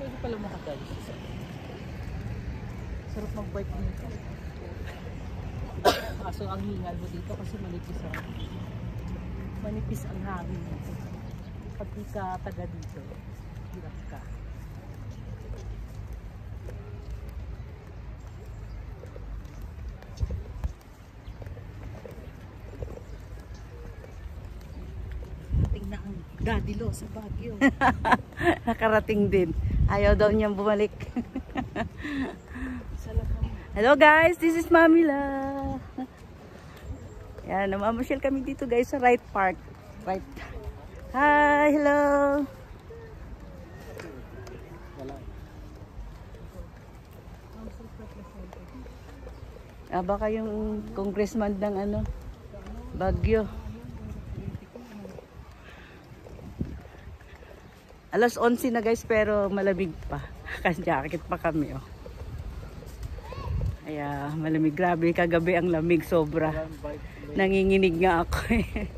Pwede pala makatayo. Sarap mag-bike nito. Kaso ang hingal mo dito kasi manipis ang hangin. Pag di ka taga dito, hirap ka. Tingnan na ang Daddy Lo sa Baguio. Nakarating din. Ayaw daw niyang bumalik. Hello guys, this is Mami La. Yan, namamasyal kami dito guys sa Wright Park. Right. Hi, hello. Baka yung congressman ng ano, Baguio. Alas 11 na guys pero malamig pa. Kasi jacket pa kami oh. Kaya malamig, grabe kagabi ang lamig sobra. Nanginginig nga ako eh.